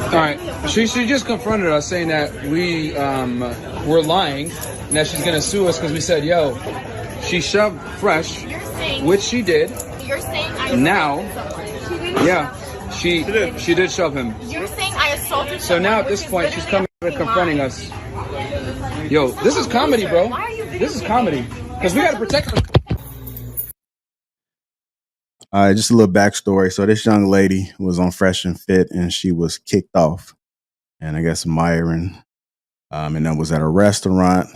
All right. She just confronted us saying that we were lying and that she's gonna sue us because we said, "Yo, she shoved Fresh," which she did. You're saying I now, yeah, she did shove him. You're saying I assaulted. So now at this point, she's coming and confronting us. Yo, this is comedy, bro. This is comedy because we gotta protect her. All right, just a little backstory. So this young lady was on Fresh and Fit, and she was kicked off. And I guess Myron, and that was at a restaurant.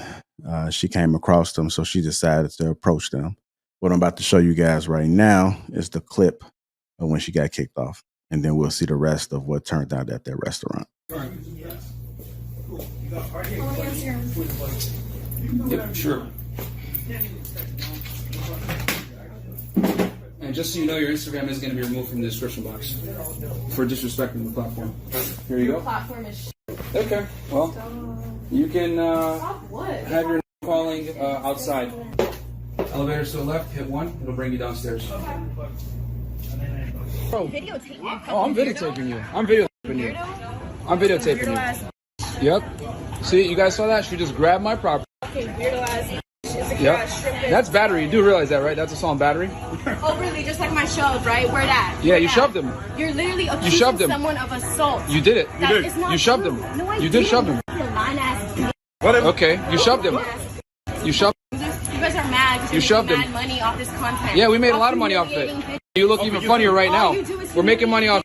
She came across them, so she decided to approach them. What I'm about to show you guys right now is the clip of when she got kicked off, and then we'll see the rest of what turned out at that restaurant. Yep, sure. And just so you know, your Instagram is going to be removed from the description box for disrespecting the platform. Here you go. Platform is Okay. Well, you can have your calling outside. Elevators to the left. Hit 1. It'll bring you downstairs. Bro. Oh, I'm videotaping you. I'm videotaping you. Yep. See, you guys saw that? She just grabbed my property. Okay, weirdo ass. Yep. That's battery. You do realize that, right? That's assault and battery. Oh, really? Just like my shove, right? Where that? Yeah, you shoved him. You're literally You shoved accusing him. someone of assault. You did it. That is not You shoved true. him. No, I You did didn't. shove him. You're lying ass. Okay, you shoved him. You shoved. You guys are mad because You shoved you're him. making mad money off this content. Yeah, we made a lot of money off it. You look even funnier right now. We're making money off,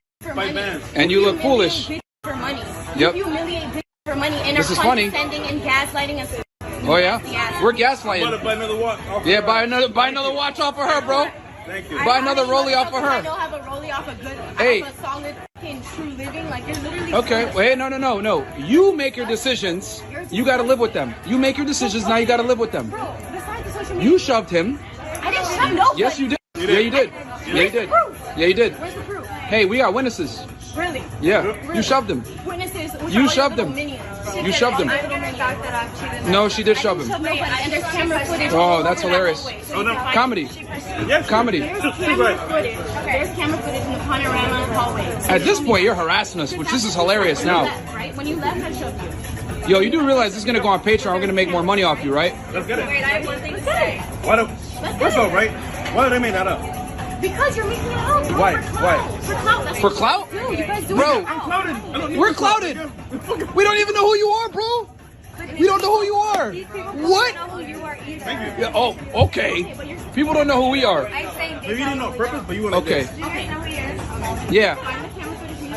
and you look foolish. For money. Yep. You humiliate bitches for money and This are is funny. condescending and gaslighting us. Oh yeah, we're gaslighting. Buy another watch. Yeah, buy another watch off of her, bro. Thank you. Buy another rollie off of I her. don't have a rollie off a good. Hey. I have a solid fucking true living. Like you're literally. Okay, well, hey, no. You make your decisions. You got to live with them. You make your decisions. Now you got to live with them. Bro, besides the social media. You shoved him. I didn't shove nobody. Yes, you did. Yeah, you did. Yeah, you did. Yeah, you did. Where's the proof? Hey, we got witnesses. Really? Yeah, you shoved him. Witnesses. You shoved him. You shoved him. No, she did shove him. And there's camera footage. Oh, that's hilarious. Oh, no. Comedy. Yes. Comedy. There's camera footage. There's camera footage in the panorama hallway. At this point, you're harassing us, which this is hilarious now. Right? When you left, I shoved you. Yo, you do realize this is going to go on Patreon. We're going to make more money off you, right? Let's get it. Wait, I have one thing to say. Why don't? First off, right? Why did they make that up? Because you're making it up. Bro, Why? For clout. For clout. That's For what clout? you do. You guys do Bro. it. I'm clouded. We're clouded. We don't even know who you are, bro. We don't know who you are. What? Thank you. Yeah, oh, okay. People don't know who we are. Maybe you didn't know on purpose, but you want to. Okay. Okay, know who he is? Yeah.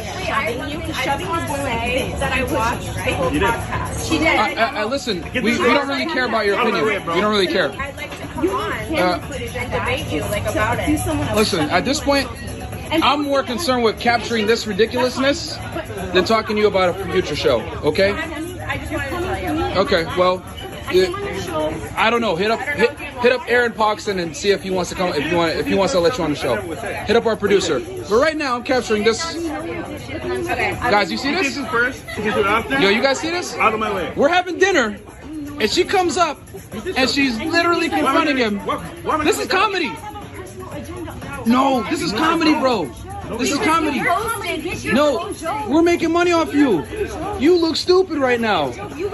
Shoving is say that I watched the whole podcast. She did. Listen, we don't really care about your opinion. We don't really care. I'd like to come on footage and debate you about it. Listen, at this point, I'm more concerned with capturing this ridiculousness than talking to you about a future show. Okay? I just wanted to tell you. Okay. Well, I don't know. Hit up Aaron Poxon and see if he wants to come. If he wants to let you on the show. Hit up our producer. But right now, I'm capturing this. Guys, you see this? Kisses first. Kisses after. Yo, you guys see this? Out of my way. We're having dinner, and she comes up, and she's literally confronting him. This is comedy. No, this is comedy, bro. This is comedy. No, we're making money off you. You look stupid right now.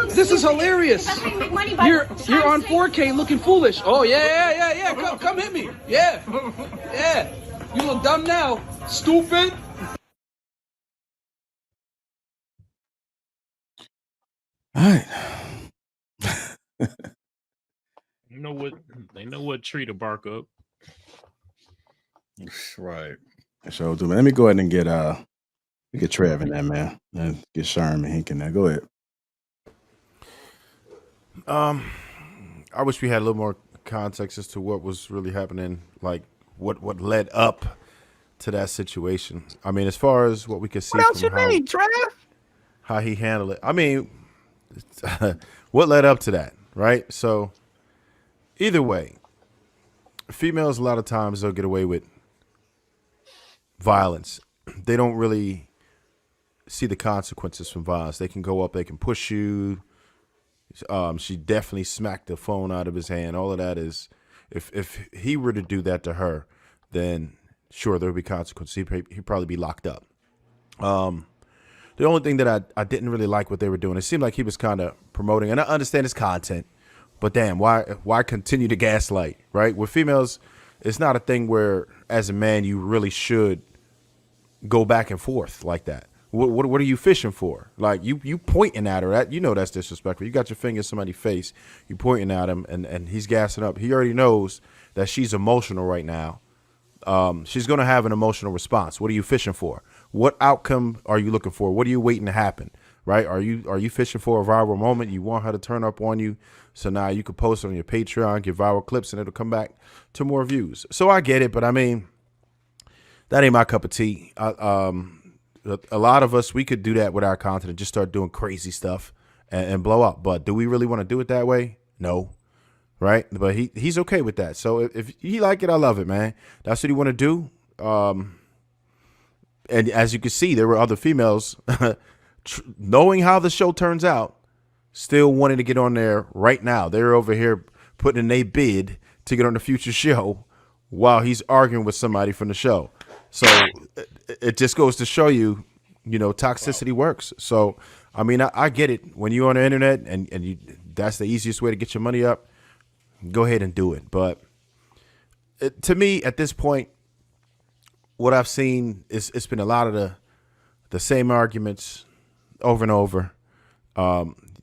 This is hilarious. You're on 4K looking foolish. Oh yeah. Come hit me. Yeah. You look dumb now. Stupid. All right. They know what tree to bark up. Right. So, let me go ahead and get Trev in there, man, and get Sherman Hink in there. Go ahead. I wish we had a little more context as to what was really happening, like what led up to that situation. I mean, as far as what we could see from how he handled it. I mean, what led up to that, right? So either way, females a lot of times they'll get away with violence. They don't really see the consequences from violence. They can go up, they can push you. She definitely smacked the phone out of his hand. All of that is, if he were to do that to her, then sure, there would be consequences. He'd probably be locked up. The only thing that I didn't really like what they were doing, it seemed like he was kind of promoting, and I understand his content, but damn, why continue to gaslight, right? With females, it's not a thing where, as a man, you really should go back and forth like that. What are you fishing for? Like, you pointing at her, that's disrespectful. You got your finger in somebody's face, you pointing at him, and he's gassing up. He already knows that she's emotional right now. She's going to have an emotional response. What are you fishing for? What outcome are you looking for? What are you waiting to happen? Right? Are you fishing for a viral moment? You want her to turn up on you, so now you could post it on your Patreon, get viral clips, and it'll come back to more views. So I get it, but I mean, that ain't my cup of tea. A lot of us, we could do that with our content and just start doing crazy stuff and blow up. But do we really want to do it that way? No. Right? But he's okay with that. So if he like it, I love it, man. That's what he want to do. And as you can see, there were other females knowing how the show turns out, still wanting to get on there right now. They're over here putting in a bid to get on the future show while he's arguing with somebody from the show. So it just goes to show you, toxicity works. So, I mean, I get it. When you're on the internet and that's the easiest way to get your money up, go ahead and do it. But to me, at this point, what I've seen is it's been a lot of the same arguments over and over.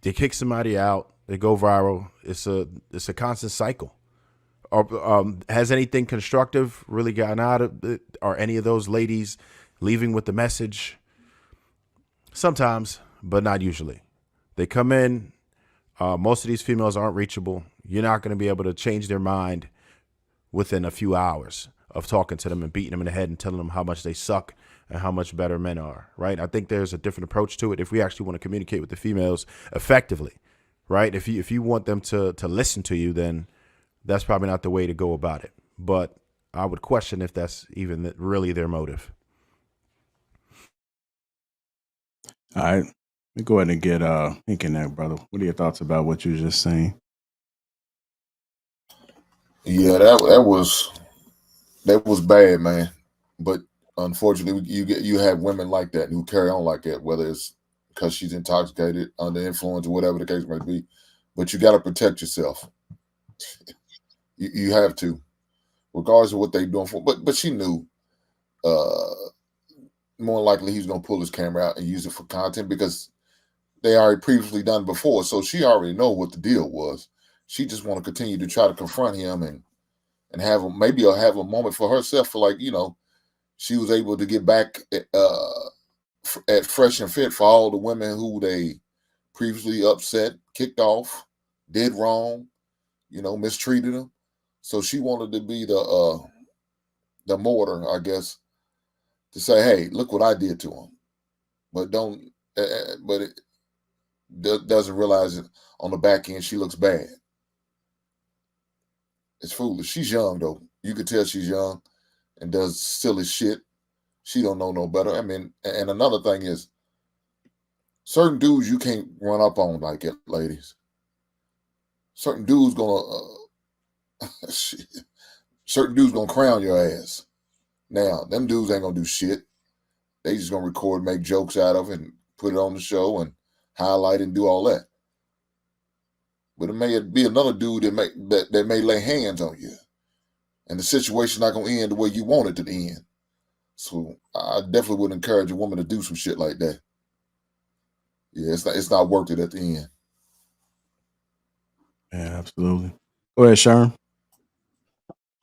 They kick somebody out, they go viral. It's a constant cycle. Or has anything constructive really gotten out of it? Are any of those ladies leaving with the message? Sometimes, but not usually. They come in. Most of these females aren't reachable. You're not going to be able to change their mind within a few hours of talking to them and beating them in the head and telling them how much they suck and how much better men are, right? I think there's a different approach to it if we actually want to communicate with the females effectively, right? If you want them to listen to you, then that's probably not the way to go about it. But I would question if that's even really their motive. All right. Let me go ahead and get Ink in there, brother. What are your thoughts about what you just saying? Yeah, that was bad, man. But unfortunately, you have women like that who carry on like that, whether it's because she's intoxicated, under influence, or whatever the case may be. But you got to protect yourself. You have to, regardless of what they're doing for. But she knew. More likely he's gonna pull his camera out and use it for content because they already previously done before. So she already know what the deal was. She just want to continue to try to confront him and have maybe have a moment for herself for she was able to get back at fresh and fit for all the women who they previously upset, kicked off, did wrong, mistreated them. So she wanted to be the mortar, I guess, to say, hey, look what I did to him. But it doesn't realize it on the back end. She looks bad. It's foolish. She's young, though. You could tell she's young and does silly shit. She don't know no better. I mean, and another thing is, certain dudes you can't run up on like it, ladies. Certain dudes gonna crown your ass. Now, them dudes ain't gonna do shit. They just gonna record, make jokes out of it, and put it on the show and highlight and do all that. But it may be another dude that may lay hands on you, and the situation's not gonna end the way you want it to end. So I definitely would encourage a woman to do some shit like that. Yeah, it's not worth it at the end. Yeah, absolutely. Go ahead, Sharon.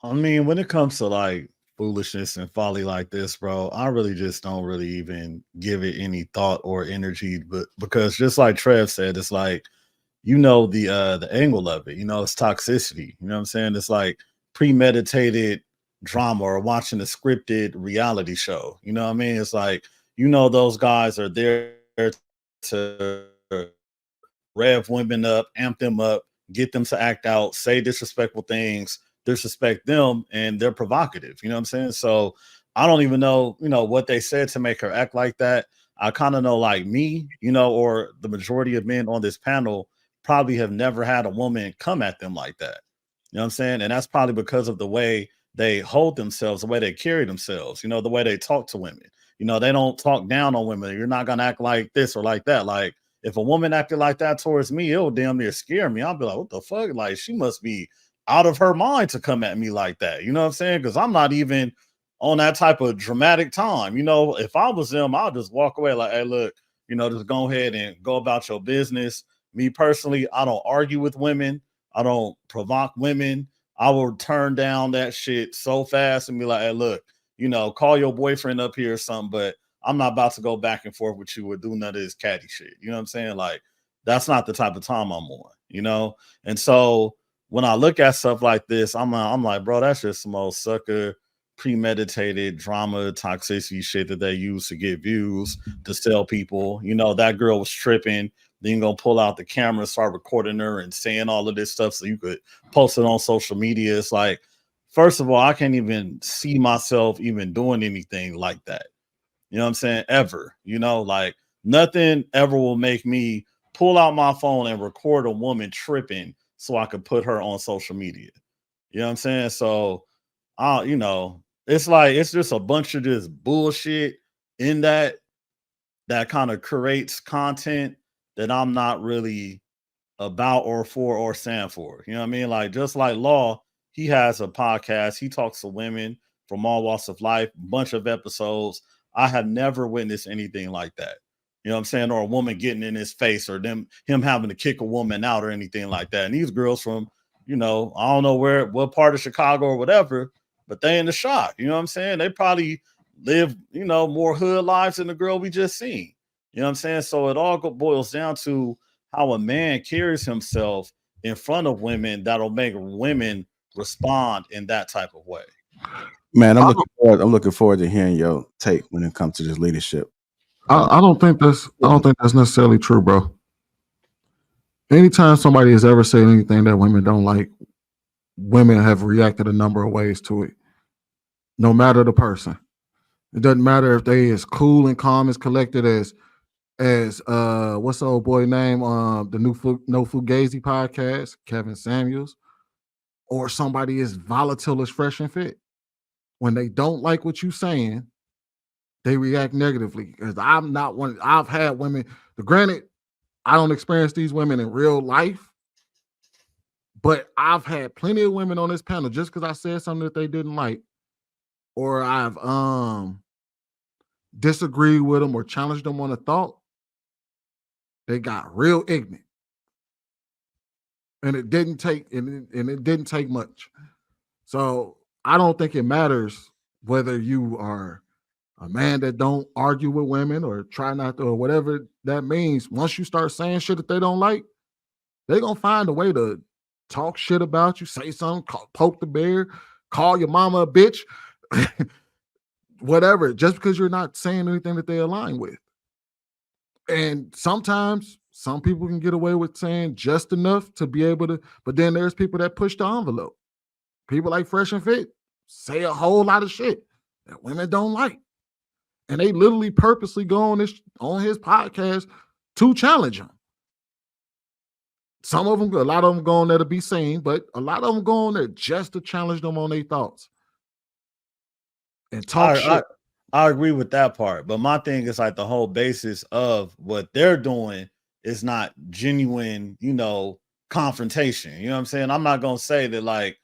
I mean, when it comes to foolishness and folly like this, bro, I really just don't really even give it any thought or energy. But because just like Trev said, it's the angle of it. It's toxicity. You know what I'm saying? It's like premeditated drama or watching a scripted reality show. You know what I mean? It's those guys are there to rev women up, amp them up, get them to act out, say disrespectful things, disrespect them, and they're provocative. You know what I'm saying? So I don't even know, what they said to make her act like that. I kind of know me, or the majority of men on this panel probably have never had a woman come at them like that. You know what I'm saying? And that's probably because of the way they hold themselves, the way they carry themselves, the way they talk to women. You know, they don't talk down on women. You're not gonna act like this or like that. Like if a woman acted like that towards me, it'll damn near scare me. I'll be like, what the fuck? Like she must be out of her mind to come at me like that. You know what I'm saying? Because I'm not even on that type of dramatic time. You know, if I was them, I'll just walk away like, hey, look, you know, just go ahead and go about your business. Me personally, I don't argue with women. I don't provoke women. I will turn down that shit so fast and be like, hey, look, you know, call your boyfriend up here or something, but I'm not about to go back and forth with you or do none of this catty shit. You know what I'm saying? Like, that's not the type of time I'm on, you know? And so when I look at stuff like this, I'm like, bro, that's just some old sucker, premeditated drama, toxicity shit that they use to get views, to sell people. You know, that girl was tripping. Then you're going to pull out the camera, start recording her and saying all of this stuff so you could post it on social media. It's like, first of all, I can't even see myself even doing anything like that. You know what I'm saying? Ever. You know, like nothing ever will make me pull out my phone and record a woman tripping so I could put her on social media. You know what I'm saying? So, you know, it's like, it's just a bunch of this bullshit in that kind of creates content that I'm not really about or for or stand for. You know what I mean? Like, just like Law, he has a podcast. He talks to women from all walks of life, bunch of episodes. I have never witnessed anything like that. You know what I'm saying? Or a woman getting in his face or him having to kick a woman out or anything like that. And these girls from, you know, I don't know what part of Chicago or whatever, but they in the shop. You know what I'm saying? They probably live, you know, more hood lives than the girl we just seen. You know what I'm saying? So it all boils down to how a man carries himself in front of women that'll make women respond in that type of way. Man, I'm looking forward to hearing your take when it comes to this leadership. I don't think that's necessarily true, bro. Anytime somebody has ever said anything that women don't like, women have reacted a number of ways to it. No matter the person. It doesn't matter if they as cool and calm as collected as what's the old boy name? The new No Fugazi podcast, Kevin Samuels, or somebody as volatile as Fresh and Fit. When they don't like what you're saying, they react negatively. Because I'm not one. I've had women. Granted, I don't experience these women in real life, but I've had plenty of women on this panel just because I said something that they didn't like, or I've disagreed with them or challenged them on a thought. They got real ignorant, and it didn't take much. So I don't think it matters whether you are a man that don't argue with women or try not to, or whatever that means. Once you start saying shit that they don't like, they're gonna find a way to talk shit about you, say something, poke the bear, call your mama a bitch, whatever, just because you're not saying anything that they align with. And sometimes some people can get away with saying just enough to be able to, but then there's people that push the envelope. People like Fresh and Fit say a whole lot of shit that women don't like. And they literally purposely go on his podcast to challenge him. Some of them, a lot of them go on there to be seen, but a lot of them go on there just to challenge them on their thoughts and talk shit. I agree with that part, but my thing is like the whole basis of what they're doing is not genuine, you know, confrontation. You know what I'm saying? I'm not gonna say that like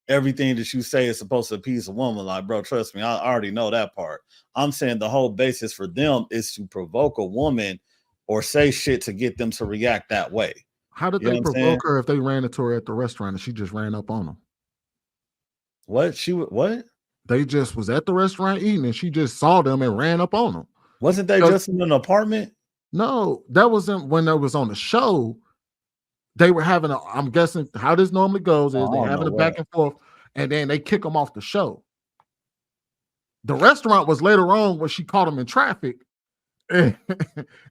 everything that you say is supposed to appease a woman. Like, bro, trust me, I already know that part. I'm saying the whole basis for them is to provoke a woman or say shit to get them to react that way. How did they provoke her if they ran into her at the restaurant and she just ran up on them? What? They just was at the restaurant eating and she just saw them and ran up on them. Wasn't they just in an apartment? No, that wasn't when they was on the show. They were having I'm guessing how this normally goes is they're having a back and forth and then they kick them off the show. The restaurant was later on when she caught them in traffic and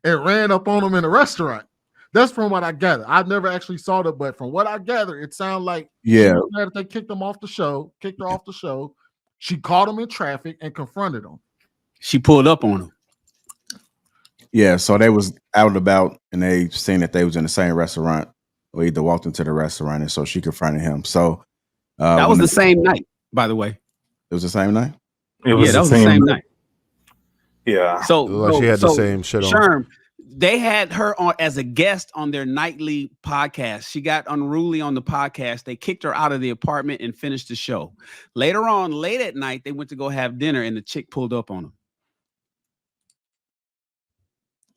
ran up on them in the restaurant. That's from what I gather. I never actually saw that, but from what I gather, it sounded like they kicked her off the show. She caught him in traffic and confronted him. She pulled up on him. Yeah, so they was out and about and they seen that they was in the same restaurant or either walked into the restaurant and so she confronted him. So that was the same night, by the way. It was the same night? That was the same night. Yeah. Like she had the same shit on. Sherm, they had her on as a guest on their nightly podcast. She got unruly on the podcast. They kicked her out of the apartment and finished the show. Later on, late at night, they went to go have dinner and the chick pulled up on them.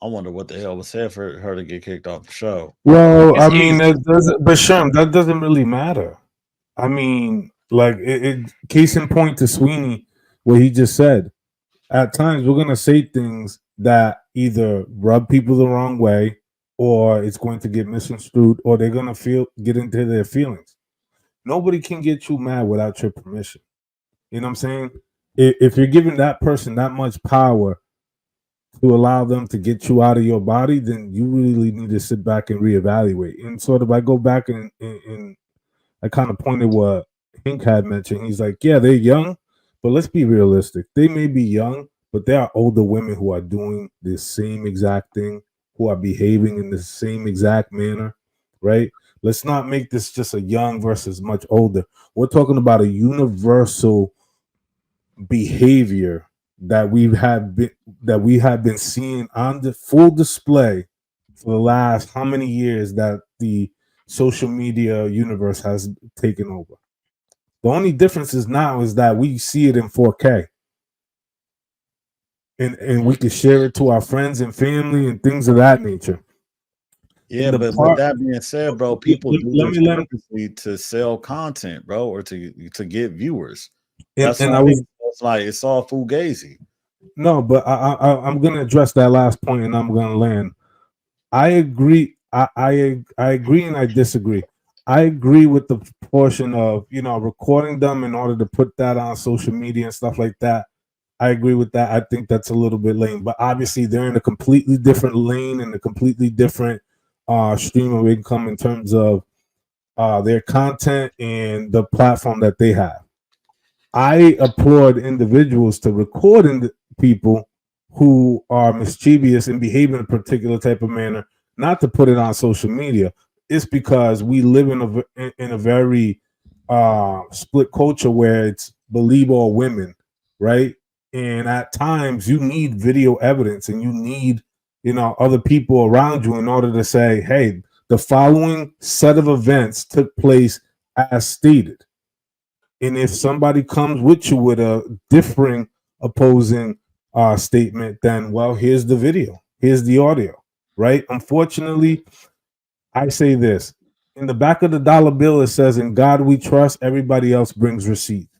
I wonder what the hell was said for her to get kicked off the show. Well, I mean, that doesn't, but Sherm, that doesn't really matter. I mean, like, case in point to Sweeney, what he just said. At times, we're gonna say things that either rub people the wrong way, or it's going to get misconstrued, or they're gonna get into their feelings. Nobody can get you mad without your permission. You know what I'm saying? If you're giving that person that much power to allow them to get you out of your body, then you really need to sit back and reevaluate. And sort of, I go back and I kind of pointed what Hink had mentioned. He's like, yeah, they're young, but let's be realistic. They may be young, but there are older women who are doing the same exact thing, who are behaving in the same exact manner, right? Let's not make this just a young versus much older. We're talking about a universal behavior that we have been seeing on the full display for the last how many years that the social media universe has taken over. The only difference is now is that we see it in 4K. And we can share it to our friends and family and things of that nature. Yeah, but with that being said, bro, people do this purposely to sell content, bro, or to get viewers. That's it's all fugazi. No, but I'm gonna address that last point and I'm gonna land. I agree. I agree and I disagree. I agree with the portion of, recording them in order to put that on social media and stuff like that. I agree with that. I think that's a little bit lame, but obviously they're in a completely different lane and a completely different stream of income in terms of their content and the platform that they have. I applaud individuals to record people who are mischievous and behave in a particular type of manner, not to put it on social media. It's because we live in a very split culture where it's believe all women, right? And at times you need video evidence and you need, other people around you in order to say, hey, the following set of events took place as stated. And if somebody comes with you with a differing opposing statement, then, well, here's the video, here's the audio, right? Unfortunately, I say this. In the back of the dollar bill, it says, in God we trust, everybody else brings receipts.